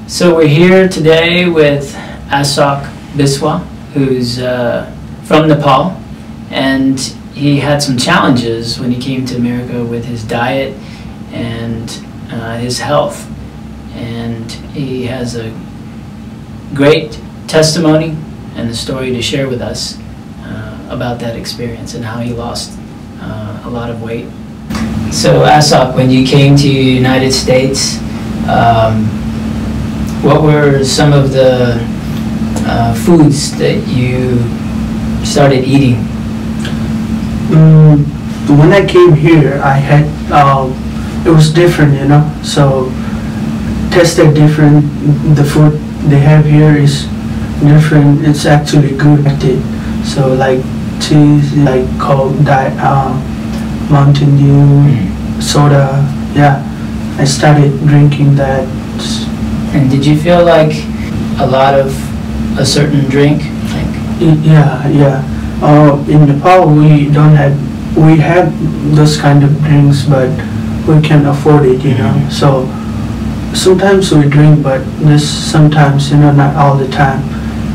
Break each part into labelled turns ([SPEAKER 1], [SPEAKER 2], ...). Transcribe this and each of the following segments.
[SPEAKER 1] So we're here today with Ashok Biswa, who's from Nepal, and he had some challenges when he came to America with his diet and his health. And he has a great testimony and a story to share with us about that experience and how he lost a lot of weight. So Ashok, when you came to the United States, what were some of the foods that you started eating?
[SPEAKER 2] When I came here, I had, it was different, you know, so tasted different. The food they have here is different. It's actually good. So like cheese, like Coke, Mountain Dew, soda, yeah. I started drinking that.
[SPEAKER 1] And did you feel like a lot of a certain drink?
[SPEAKER 2] Yeah. In Nepal, we don't have, we have those kind of drinks, but we can't afford it, you know. So sometimes we drink, but this sometimes, you know, not all the time.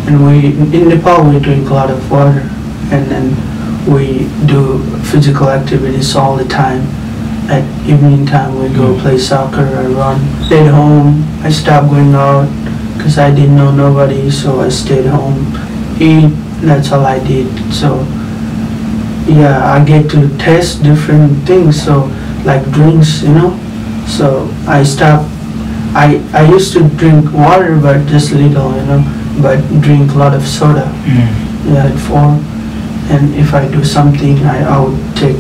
[SPEAKER 2] And in Nepal, we drink a lot of water, and then we do physical activities all the time. At evening time, we go play soccer or run. Stayed home. I stopped going out because I didn't know nobody, so I stayed home, eat. That's all I did. So yeah, I get to taste different things. So like drinks, you know. So I stopped. I used to drink water, but just little, you know. But drink a lot of soda. Yeah, at 4. And if I do something, I would take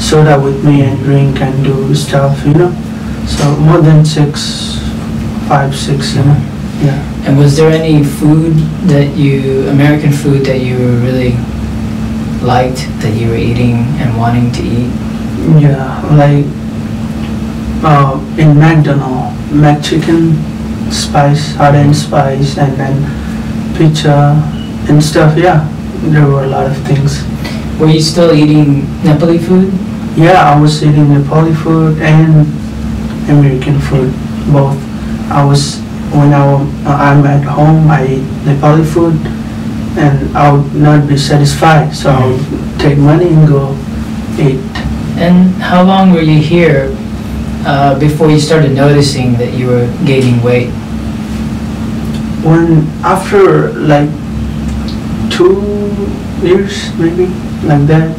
[SPEAKER 2] soda with me and drink and do stuff, you know. So more than 5, 6, you know. Yeah.
[SPEAKER 1] And was there any food that American food that you really liked, that you were eating and wanting to eat?
[SPEAKER 2] Yeah, like in McDonald's, McChicken, spice, hot and spice, and then pizza and stuff, yeah. There were a lot of things.
[SPEAKER 1] Were you still eating Nepali food?
[SPEAKER 2] Yeah, I was eating Nepali food and American food, both. When I'm at home, I eat Nepali food, and I would not be satisfied, so I would take money and go eat.
[SPEAKER 1] And how long were you here before you started noticing that you were gaining weight?
[SPEAKER 2] After like 2 years, maybe, like that,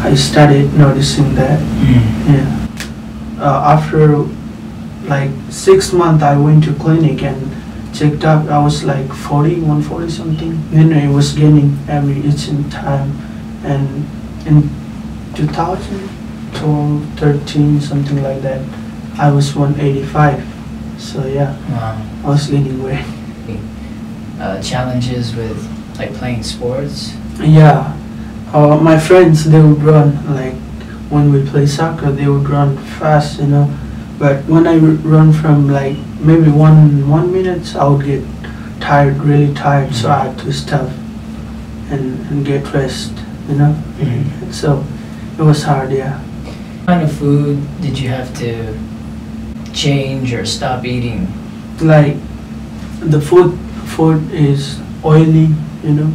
[SPEAKER 2] I started noticing that. Yeah. After like 6 months, I went to clinic and checked up. I was like 140 something. Then I was gaining each time. And in 2012, 13, something like that, I was 185. So yeah, wow. I was gaining weight.
[SPEAKER 1] Challenges with like playing sports?
[SPEAKER 2] Yeah. My friends, they would run, like when we play soccer, they would run fast, you know. But when I run from like maybe one minute, I would get tired, really tired, so I had to stop and get rest, you know. So it was hard, yeah.
[SPEAKER 1] What kind of food did you have to change or stop eating?
[SPEAKER 2] Like the food is oily, you know.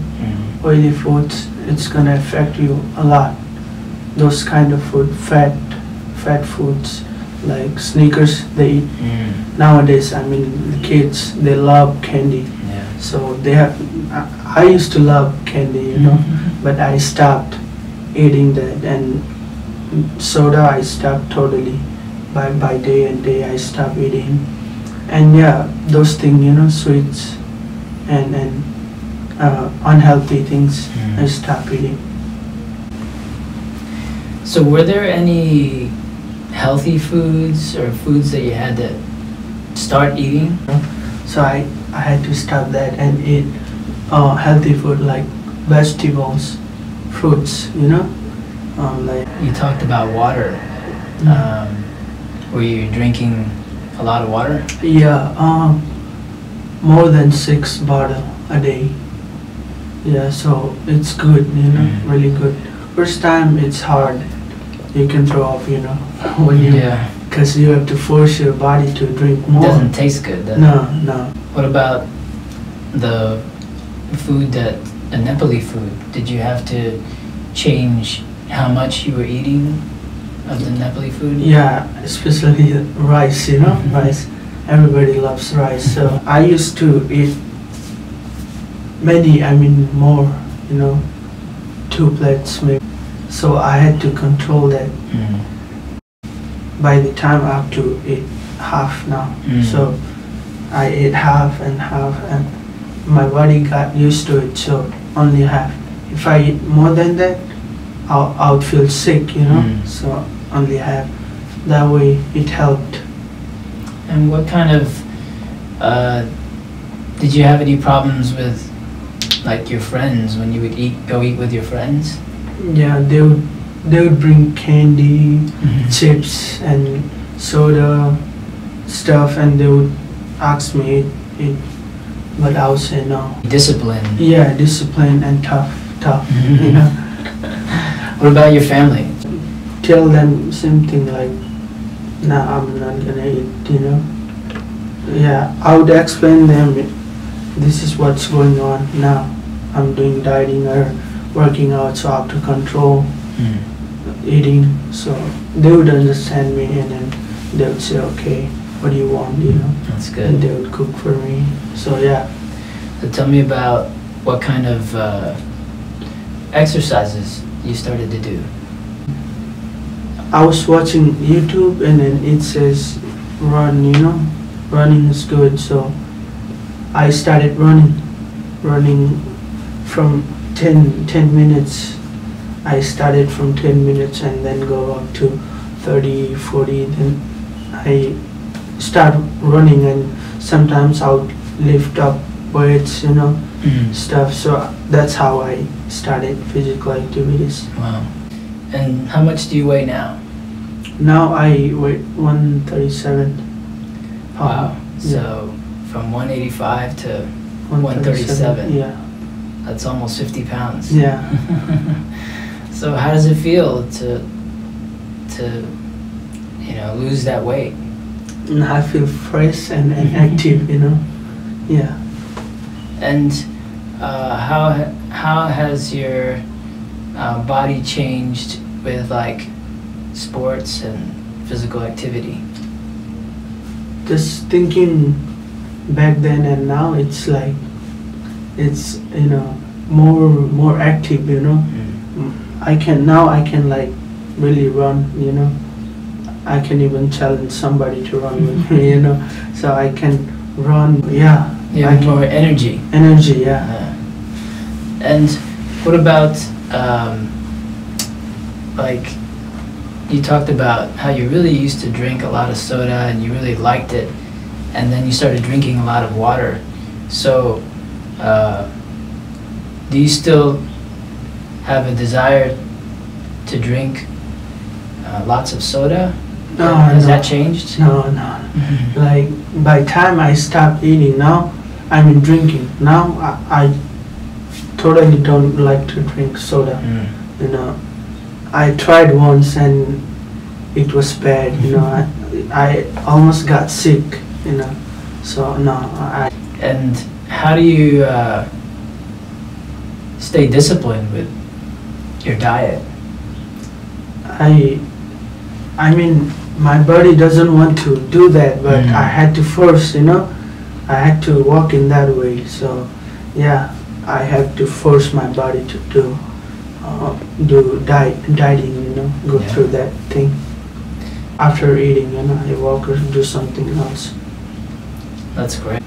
[SPEAKER 2] Oily foods, it's gonna affect you a lot. Those kind of food, fat foods, like Snickers, they eat. Nowadays, I mean, the kids, they love candy.
[SPEAKER 1] Yeah.
[SPEAKER 2] So they have, I used to love candy, you know, but I stopped eating that. And soda, I stopped totally. By day and day, I stopped eating. And yeah, those things, you know, sweets and unhealthy things, I stopped eating.
[SPEAKER 1] So were there any healthy foods or foods that you had to start eating?
[SPEAKER 2] So I had to stop that and eat healthy food like vegetables, fruits, you know. Like
[SPEAKER 1] you talked about water. Were you drinking a lot of water?
[SPEAKER 2] Yeah, more than 6 bottles a day. Yeah, so it's good, you know, really good. First time it's hard. You can throw up, you know, when you because you have to force your body to drink more.
[SPEAKER 1] Doesn't taste good, does it?
[SPEAKER 2] No, no.
[SPEAKER 1] What about the food the Nepali food? Did you have to change how much you were eating of the Nepali food?
[SPEAKER 2] Yeah, especially rice, rice. Everybody loves rice. So I used to eat more, 2 plates maybe. So I had to control that.
[SPEAKER 1] Mm.
[SPEAKER 2] By the time I have to eat half now.
[SPEAKER 1] Mm.
[SPEAKER 2] So I ate half, and my body got used to it, so only half. If I eat more than that, I would feel sick,
[SPEAKER 1] Mm.
[SPEAKER 2] so only half. That way it helped.
[SPEAKER 1] And what kind of, did you have any problems with like your friends when you would go eat with your friends?
[SPEAKER 2] Yeah, they would bring candy, chips and soda stuff, and they would ask me eat, but I would say no.
[SPEAKER 1] Discipline.
[SPEAKER 2] Yeah, discipline and tough.
[SPEAKER 1] What about your family?
[SPEAKER 2] Tell them same thing, like, nah, I'm not gonna eat, Yeah, I would explain them, this is what's going on now. I'm doing dieting or working out, so I have to control eating. So they would understand me, and then they would say, okay, what do you want,
[SPEAKER 1] That's
[SPEAKER 2] And
[SPEAKER 1] good.
[SPEAKER 2] they would cook for me. So yeah.
[SPEAKER 1] So tell me about what kind of exercises you started to do.
[SPEAKER 2] I was watching YouTube, and then it says run, running is good. So I started running from 10 minutes. I started from 10 minutes and then go up to 30, 40. Then I start running, and sometimes I would lift up weights, stuff. So that's how I started physical activities.
[SPEAKER 1] Wow. And how much do you weigh now?
[SPEAKER 2] Now I weigh 137.
[SPEAKER 1] Wow.
[SPEAKER 2] Yeah.
[SPEAKER 1] So from 185 to 137.
[SPEAKER 2] Yeah.
[SPEAKER 1] That's almost 50 pounds.
[SPEAKER 2] Yeah.
[SPEAKER 1] So how does it feel to lose that weight?
[SPEAKER 2] And I feel fresh and active, Yeah.
[SPEAKER 1] And how has your body changed with like sports and physical activity?
[SPEAKER 2] Just thinking back then and now, it's like, it's more active, I can like really run, I can even challenge somebody to run with me, so I can run. Yeah,
[SPEAKER 1] You have more energy.
[SPEAKER 2] Yeah.
[SPEAKER 1] And what about like you talked about how you really used to drink a lot of soda and you really liked it, and then you started drinking a lot of water. So do you still have a desire to drink lots of soda? Has that changed?
[SPEAKER 2] No. Like, by time I stopped eating, now I'm drinking. Now I totally don't like to drink soda. I tried once and it was bad. I almost got sick. So no.
[SPEAKER 1] And how do you stay disciplined with your diet?
[SPEAKER 2] I mean, my body doesn't want to do that, but I had to force, I had to walk in that way. So yeah, I have to force my body to do dieting, go through that thing. After eating, I walk or do something else.
[SPEAKER 1] That's great.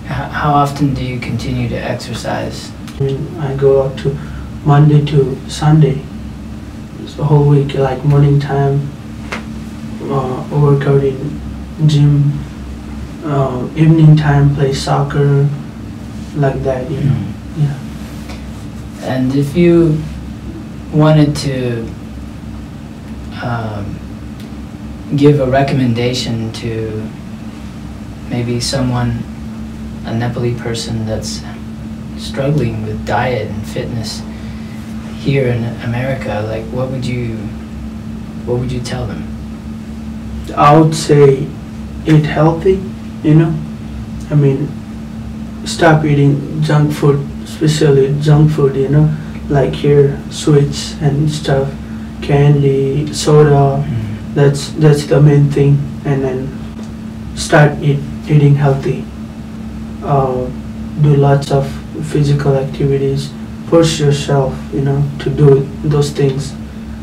[SPEAKER 1] How often do you continue to exercise?
[SPEAKER 2] I go up to Monday to Sunday. It's the whole week, like morning time, work out in gym, evening time play soccer, like that, Yeah.
[SPEAKER 1] And if you wanted to give a recommendation to maybe someone, a Nepali person that's struggling with diet and fitness here in America, like what would you tell them?
[SPEAKER 2] I would say eat healthy, you know. I mean, stop eating junk food, especially junk food, you know, like here, sweets and stuff, candy, soda. That's the main thing. And then start eating healthy. Uh, do lots of physical activities. Push yourself, you know, to do those things.